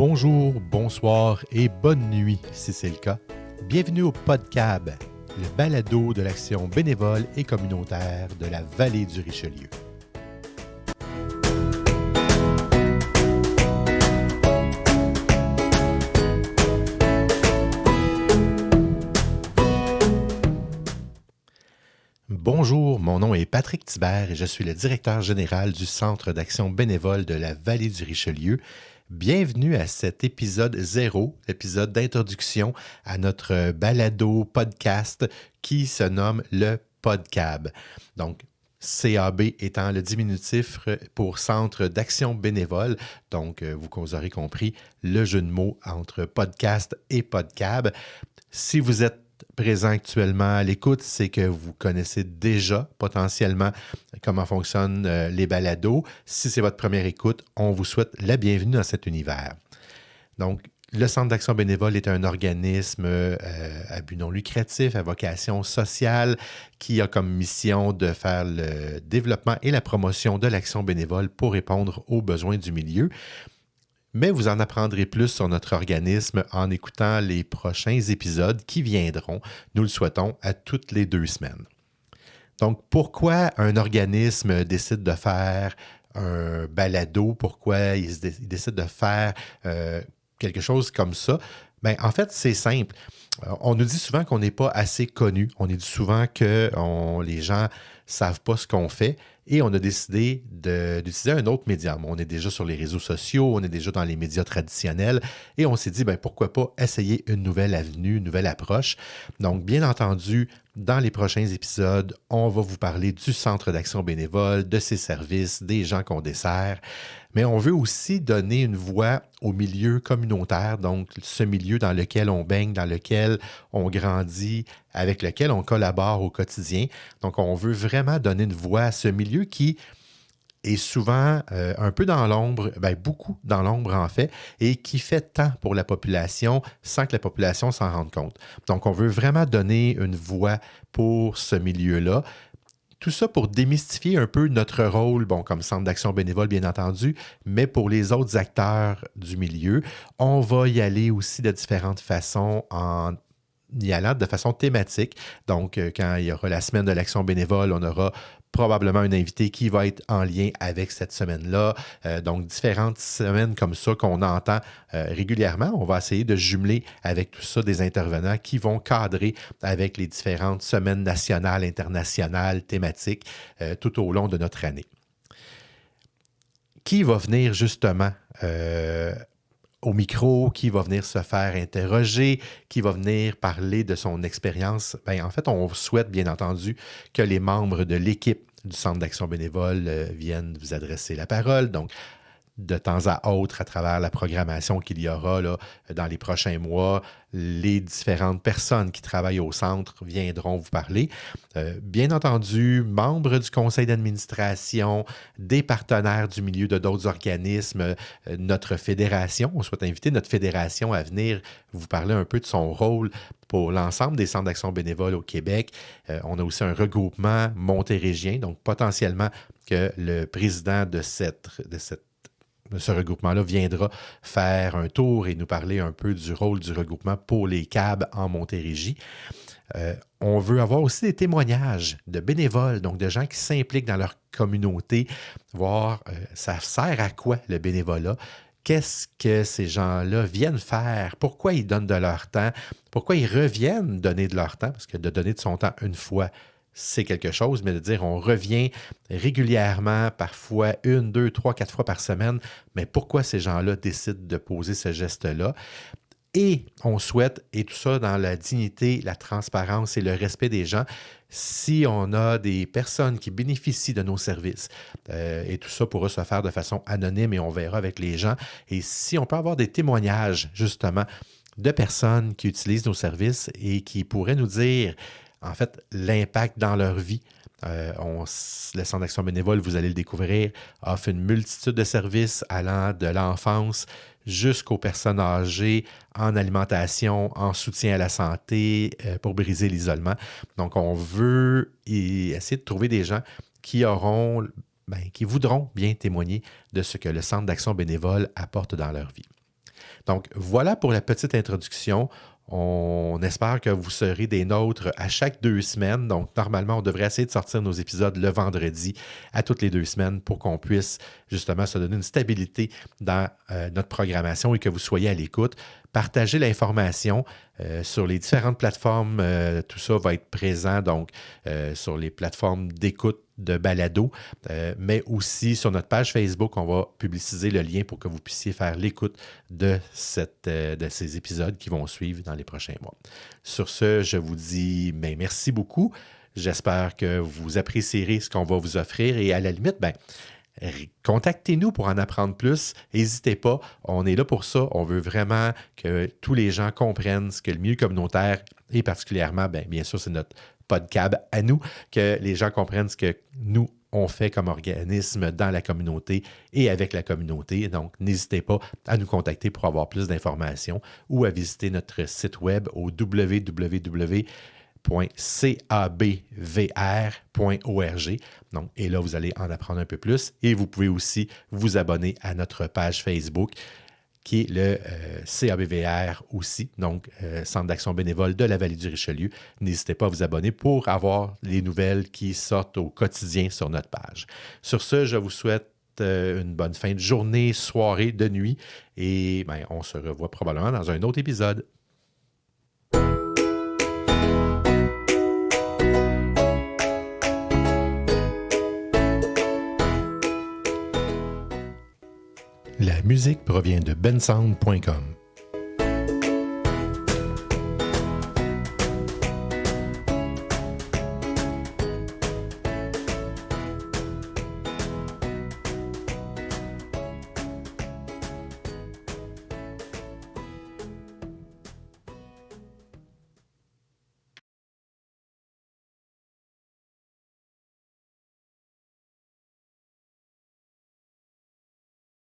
Bonjour, bonsoir et bonne nuit si c'est le cas. Bienvenue au PodCab, le balado de l'action bénévole et communautaire de la vallée du Richelieu. Bonjour, mon nom est Patrick Thibert et je suis le directeur général du Centre d'action bénévole de la vallée du Richelieu. Bienvenue à cet épisode 0, épisode d'introduction à notre balado podcast qui se nomme le PodCab. Donc, CAB étant le diminutif pour Centre d'action bénévole. Donc, vous aurez compris le jeu de mots entre podcast et PodCab. Si vous êtes présent actuellement à l'écoute, c'est que vous connaissez déjà potentiellement comment fonctionnent les balados. Si c'est votre première écoute, on vous souhaite la bienvenue dans cet univers. Donc, le Centre d'action bénévole est un organisme à but non lucratif, à vocation sociale, qui a comme mission de faire le développement et la promotion de l'action bénévole pour répondre aux besoins du milieu. Mais vous en apprendrez plus sur notre organisme en écoutant les prochains épisodes qui viendront, nous le souhaitons, à toutes les 2 semaines. Donc, pourquoi un organisme décide de faire un balado? Pourquoi il décide de faire quelque chose comme ça? Bien, en fait, c'est simple. On nous dit souvent qu'on n'est pas assez connu. On nous dit souvent que les gens ne savent pas ce qu'on fait. Et on a décidé d'utiliser un autre médium. On est déjà sur les réseaux sociaux, on est déjà dans les médias traditionnels et on s'est dit, pourquoi pas essayer une nouvelle avenue, une nouvelle approche. Donc, bien entendu, dans les prochains épisodes, on va vous parler du Centre d'action bénévole, de ses services, des gens qu'on dessert. Mais on veut aussi donner une voix au milieu communautaire, donc ce milieu dans lequel on baigne, dans lequel on grandit, avec lequel on collabore au quotidien. Donc, on veut vraiment donner une voix à ce milieu qui est souvent un peu dans l'ombre, beaucoup dans l'ombre en fait, et qui fait tant pour la population sans que la population s'en rende compte. Donc, on veut vraiment donner une voix pour ce milieu-là. Tout ça pour démystifier un peu notre rôle, comme centre d'action bénévole, bien entendu, mais pour les autres acteurs du milieu. On va y aller aussi de différentes façons en y allant de façon thématique. Donc, quand il y aura la semaine de l'action bénévole, on aura probablement un invité qui va être en lien avec cette semaine-là. Donc, différentes semaines comme ça qu'on entend régulièrement. On va essayer de jumeler avec tout ça des intervenants qui vont cadrer avec les différentes semaines nationales, internationales, thématiques tout au long de notre année. Qui va venir justement au micro, qui va venir se faire interroger, qui va venir parler de son expérience? En fait, on souhaite bien entendu que les membres de l'équipe du Centre d'action bénévole viennent vous adresser la parole. Donc, de temps à autre, à travers la programmation qu'il y aura là, dans les prochains mois, les différentes personnes qui travaillent au centre viendront vous parler. Bien entendu, membres du conseil d'administration, des partenaires du milieu de d'autres organismes, notre fédération. On souhaite inviter notre fédération à venir vous parler un peu de son rôle pour l'ensemble des centres d'action bénévole au Québec. On a aussi un regroupement montérégien, donc potentiellement que le président de ce regroupement-là viendra faire un tour et nous parler un peu du rôle du regroupement pour les CAB en Montérégie. On veut avoir aussi des témoignages de bénévoles, donc de gens qui s'impliquent dans leur communauté, voir ça sert à quoi le bénévolat, qu'est-ce que ces gens-là viennent faire, pourquoi ils donnent de leur temps, pourquoi ils reviennent donner de leur temps, parce que de donner de son temps une fois, c'est quelque chose, mais de dire on revient régulièrement, parfois 1, 2, 3, 4 fois par semaine, mais pourquoi ces gens-là décident de poser ce geste-là? Et on souhaite, et tout ça dans la dignité, la transparence et le respect des gens, si on a des personnes qui bénéficient de nos services, et tout ça pourra se faire de façon anonyme et on verra avec les gens, et si on peut avoir des témoignages justement de personnes qui utilisent nos services et qui pourraient nous dire en fait, l'impact dans leur vie. Le Centre d'action bénévole, vous allez le découvrir, offre une multitude de services allant de l'enfance jusqu'aux personnes âgées, en alimentation, en soutien à la santé, pour briser l'isolement. Donc, on veut essayer de trouver des gens qui voudront bien témoigner de ce que le Centre d'action bénévole apporte dans leur vie. Donc, voilà pour la petite introduction. On espère que vous serez des nôtres à chaque 2 semaines. Donc, normalement, on devrait essayer de sortir nos épisodes le vendredi à toutes les 2 semaines pour qu'on puisse justement se donner une stabilité dans notre programmation et que vous soyez à l'écoute. Partagez l'information sur les différentes plateformes. Tout ça va être présent donc sur les plateformes d'écoute de balado, mais aussi sur notre page Facebook, on va publiciser le lien pour que vous puissiez faire l'écoute de ces épisodes qui vont suivre dans les prochains mois. Sur ce, je vous dis merci beaucoup. J'espère que vous apprécierez ce qu'on va vous offrir et à la limite, contactez-nous pour en apprendre plus. N'hésitez pas, on est là pour ça. On veut vraiment que tous les gens comprennent ce que le milieu communautaire et particulièrement, bien sûr, c'est notre podcast à nous, que les gens comprennent ce que nous, on fait comme organisme dans la communauté et avec la communauté. Donc, n'hésitez pas à nous contacter pour avoir plus d'informations ou à visiter notre site web au www.cabvr.org. Donc, et là, vous allez en apprendre un peu plus. Et vous pouvez aussi vous abonner à notre page Facebook qui est le CABVR aussi, donc Centre d'action bénévole de la Vallée du Richelieu. N'hésitez pas à vous abonner pour avoir les nouvelles qui sortent au quotidien sur notre page. Sur ce, je vous souhaite une bonne fin de journée, soirée, de nuit et on se revoit probablement dans un autre épisode. La musique provient de bensound.com.